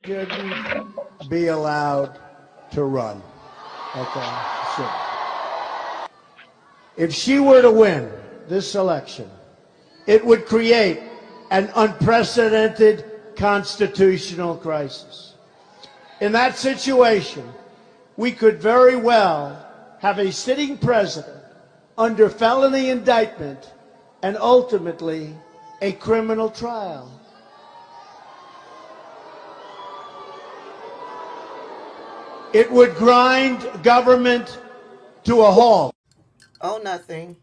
shouldn't be allowed to run. Okay, so if she were to win this election, it would create an unprecedented constitutional crisis. In that situation, we could very well have a sitting president under felony indictment and ultimately a criminal trial. It would grind government to a halt. Oh, nothing.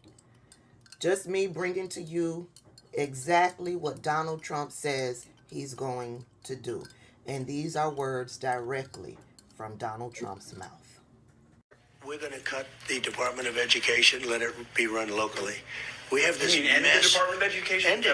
Just me bringing to you exactly what Donald Trump says he's going to do. And these are words directly from Donald Trump's mouth. We're going to cut the Department of Education, let it be run locally. We have this end the Department of Education? End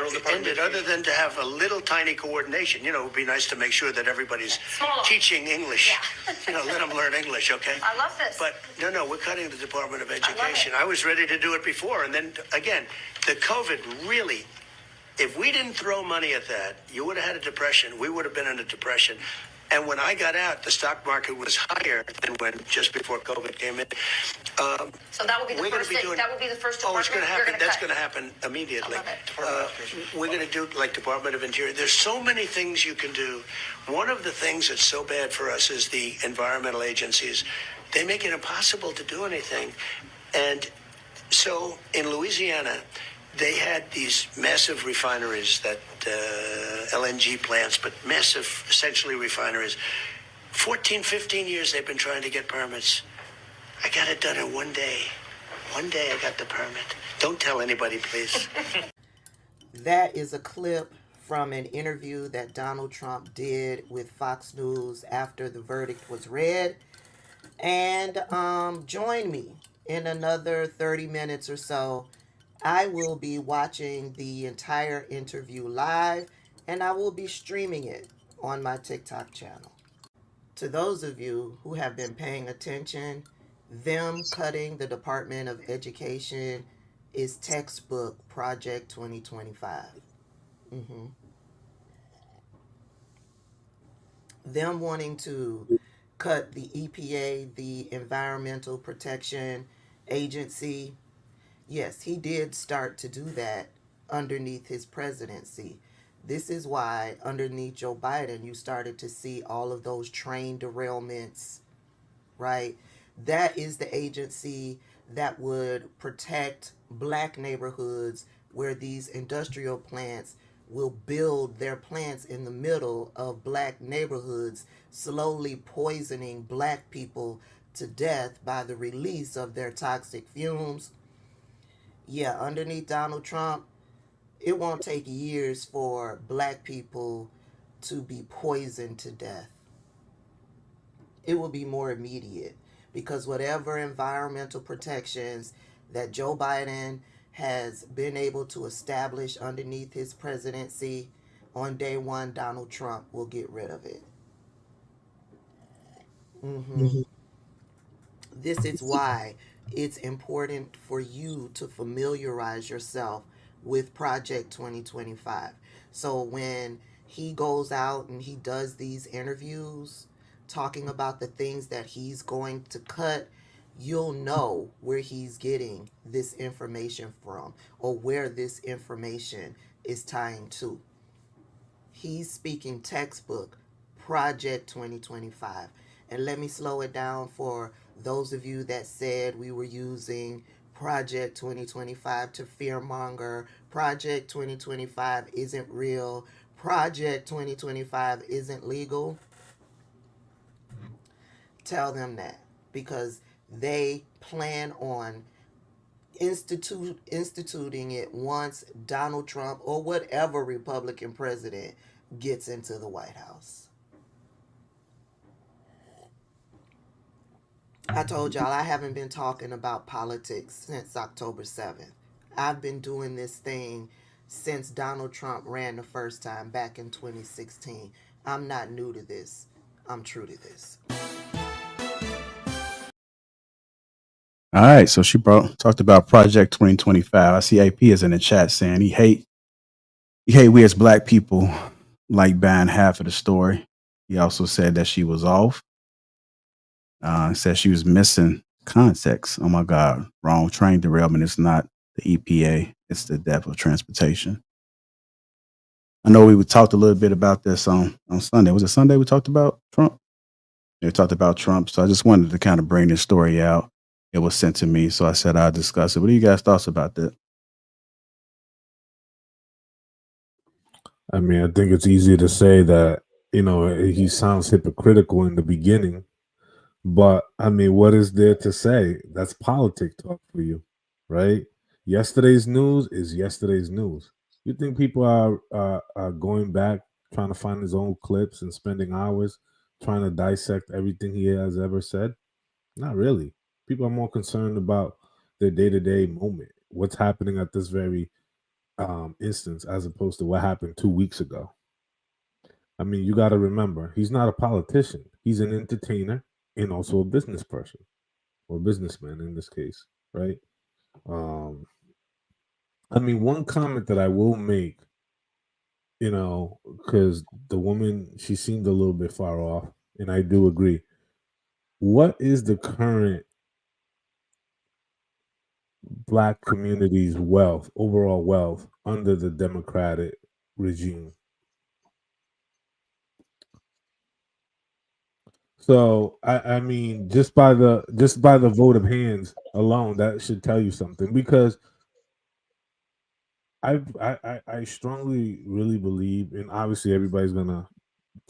it, other than to have a little tiny coordination. You know, it would be nice to make sure that everybody's teaching English. Yeah. You know, let them learn English, okay? I love this. But no, we're cutting the Department of Education. I was ready to do it before. And then, again, the COVID really, if we didn't throw money at that, you would have had a depression. We would have been in a depression. And when I got out, the stock market was higher than when just before COVID came in. So that would be the first thing. That would be the first department. Oh, it's going to happen. That's going to happen immediately. We're going to do like Department of Interior. There's so many things you can do. One of the things that's so bad for us is the environmental agencies. They make it impossible to do anything. And so in Louisiana, they had these massive refineries, that LNG plants, but massive, essentially, refineries. 14, 15 years they've been trying to get permits. I got it done in one day. One day I got the permit. Don't tell anybody, please. That is a clip from an interview that Donald Trump did with Fox News after the verdict was read. And join me in another 30 minutes or so. I will be watching the entire interview live, and I will be streaming it on my TikTok channel. To those of you who have been paying attention, them cutting the Department of Education is textbook Project 2025. Them wanting to cut the EPA, the Environmental Protection Agency. Yes, he did start to do that underneath his presidency. This is why underneath Joe Biden, you started to see all of those train derailments, right? That is the agency that would protect black neighborhoods where these industrial plants will build their plants in the middle of black neighborhoods, slowly poisoning black people to death by the release of their toxic fumes. Yeah, underneath Donald Trump, it won't take years for black people to be poisoned to death. It will be more immediate because whatever environmental protections that Joe Biden has been able to establish underneath his presidency, on day one, Donald Trump will get rid of it. This is why it's important for you to familiarize yourself with Project 2025. So when he goes out and he does these interviews talking about the things that he's going to cut, you'll know where he's getting this information from or where this information is tying to. He's speaking textbook Project 2025. And let me slow it down for those of you that said we were using Project 2025 to fearmonger. Project 2025 isn't real. Project 2025 isn't legal. Tell them that, because they plan on instituting it once Donald Trump or whatever Republican president gets into the White House. I told y'all I haven't been talking about politics since October 7th. I've been doing this thing since Donald Trump ran the first time back in 2016. I'm not new to this. I'm true to this. All right, so she talked about Project 2025. I see AP is in the chat saying he hate we as black people like buying half of the story. He also said that she was off. Said she was missing context. Oh my God, wrong train derailment. It's not the EPA. It's the Department of Transportation. I know we talked a little bit about this on Sunday. Was it Sunday we talked about Trump? We talked about Trump. So I just wanted to kind of bring this story out. It was sent to me, so I said I'd discuss it. What are you guys' thoughts about that? I mean, I think it's easy to say that, he sounds hypocritical in the beginning, but I mean, what is there to say? That's politic talk for you, right? Yesterday's news is yesterday's news. You think people are going back trying to find his own clips and spending hours trying to dissect everything he has ever said? Not really. People are more concerned about their day-to-day moment, what's happening at this very instance, as opposed to what happened 2 weeks ago. I mean, you got to remember, he's not a politician. He's an entertainer and also a business person, or businessman in this case, right? I mean, one comment that I will make, because the woman, she seemed a little bit far off, and I do agree. What is the current Black community's wealth, overall wealth, under the Democratic regime? So I mean, just by the vote of hands alone, that should tell you something. Because I strongly really believe, and obviously everybody's gonna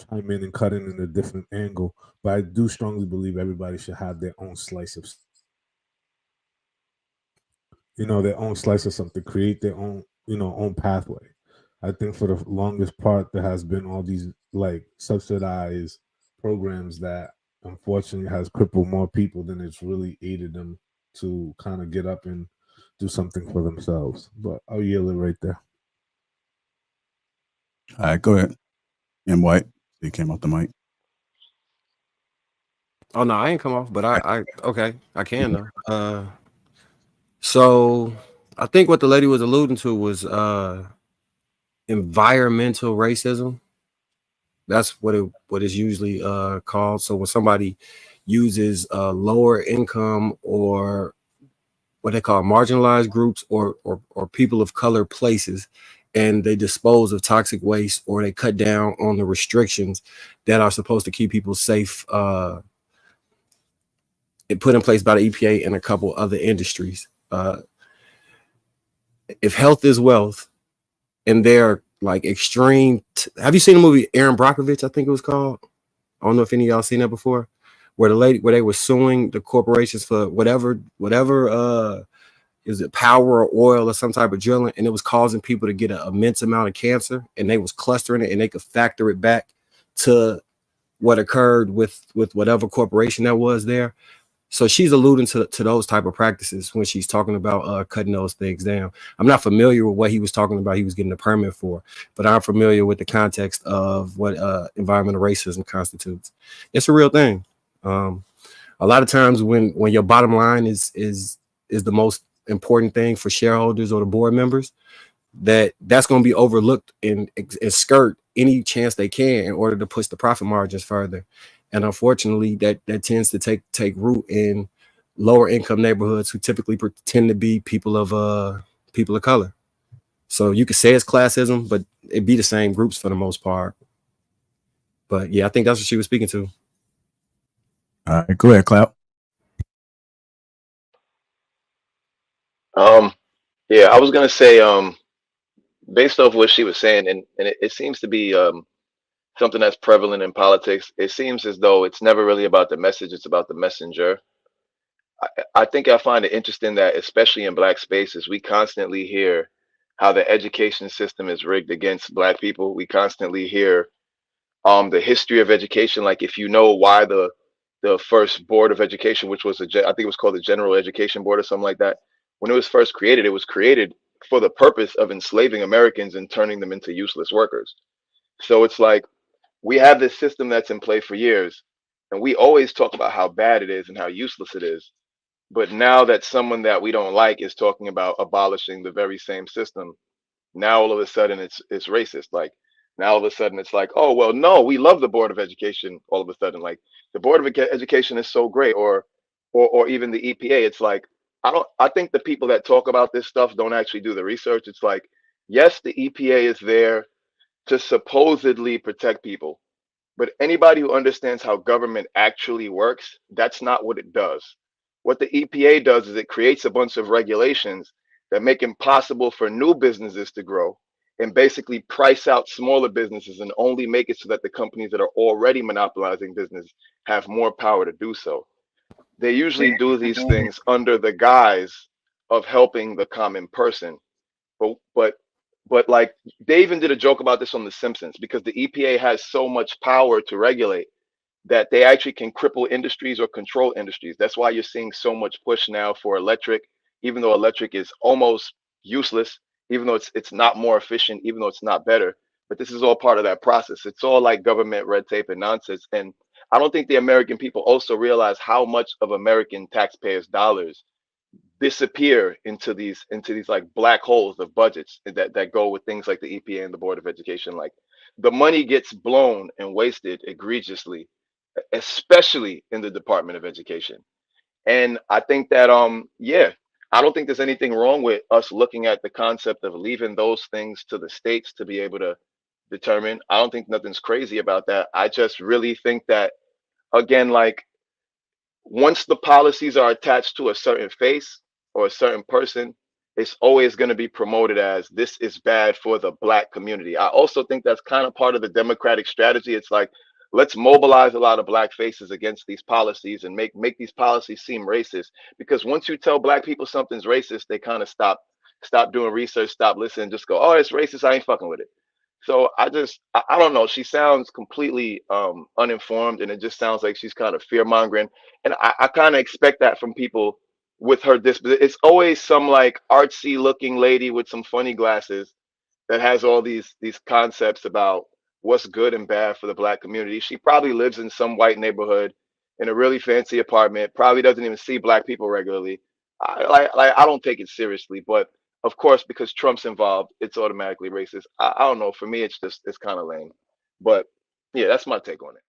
chime in and cut in a different angle, but I do strongly believe everybody should have their own slice of, their own slice of something, create their own, own pathway. I think for the longest part, there has been all these like subsidized programs that unfortunately has crippled more people than it's really aided them to kind of get up and do something for themselves. But I'll yield it right there. All right, go ahead. And White, he came off the mic. Oh no, I ain't come off, but I okay, I can though. So I think what the lady was alluding to was environmental racism. That's what is usually called. So when somebody uses lower income or what they call marginalized groups or people of color places, and they dispose of toxic waste or they cut down on the restrictions that are supposed to keep people safe, put in place by the EPA and a couple other industries. If health is wealth, and they're like extreme. Have you seen the movie Aaron Brockovich? I think it was called. I don't know if any of y'all seen that before, where they were suing the corporations for whatever is it power or oil or some type of drilling, and it was causing people to get an immense amount of cancer, and they was clustering it, and they could factor it back to what occurred with whatever corporation that was there. So she's alluding to those type of practices when she's talking about cutting those things down. I'm not familiar with what he was talking about. He was getting a permit for, but I'm familiar with the context of what environmental racism constitutes. It's a real thing. A lot of times when your bottom line is the most important thing for shareholders or the board members, that's going to be overlooked and skirt any chance they can in order to push the profit margins further. And unfortunately, that tends to take root in lower income neighborhoods who typically tend to be people of color. So you could say it's classism, but it'd be the same groups for the most part. But yeah, I think that's what she was speaking to. All right, go ahead, Clout. Yeah, I was gonna say, based off what she was saying, and it seems to be something that's prevalent in politics. It seems as though it's never really about the message; it's about the messenger. I think I find it interesting that, especially in Black spaces, we constantly hear how the education system is rigged against Black people. We constantly hear the history of education. Like, if you know why the first board of education, which was I think it was called the General Education Board or something like that, when it was created for the purpose of enslaving Americans and turning them into useless workers. So it's like we have this system that's in play for years, and we always talk about how bad it is and how useless it is. But now that someone that we don't like is talking about abolishing the very same system, now all of a sudden it's racist. Like, Now all of a sudden it's like, oh well, no, we love the Board of Education. All of a sudden, like the Board of Education is so great, or even the EPA. It's like I think the people that talk about this stuff don't actually do the research. It's like, yes, the EPA is there to supposedly protect people, but anybody who understands how government actually works, that's not what it does. What the EPA does is it creates a bunch of regulations that make it impossible for new businesses to grow and basically price out smaller businesses and only make it so that the companies that are already monopolizing business have more power to do so. They usually do these things under the guise of helping the common person. But but but like they even did a joke about this on The Simpsons because the EPA has so much power to regulate that they actually can cripple industries or control industries. That's why you're seeing so much push now for electric, even though electric is almost useless, even though it's not more efficient, even though it's not better. But this is all part of that process. It's all like government red tape and nonsense. And I don't think the American people also realize how much of American taxpayers' dollars disappear into these like black holes of budgets that go with things like the EPA and the Board of Education. Like the money gets blown and wasted egregiously, especially in the Department of Education. And I think that yeah, I don't think there's anything wrong with us looking at the concept of leaving those things to the states to be able to determine. I don't think nothing's crazy about that. I just really think that again, like once the policies are attached to a certain face or a certain person, it's always going to be promoted as this is bad for the black community. I also think that's kind of part of the Democratic strategy. It's like, let's mobilize a lot of black faces against these policies and make these policies seem racist. Because once you tell black people something's racist, they kind of stop doing research, stop listening, just go, oh, it's racist. I ain't fucking with it. So I don't know. She sounds completely uninformed, and it just sounds like she's kind of fear mongering. And I kind of expect that from people with her disposition. It's always some like artsy looking lady with some funny glasses that has all these concepts about what's good and bad for the black community. She probably lives in some white neighborhood in a really fancy apartment. Probably doesn't even see black people regularly. I don't take it seriously, but of course, because Trump's involved, it's automatically racist. I don't know. For me, it's kind of lame. But yeah, that's my take on it.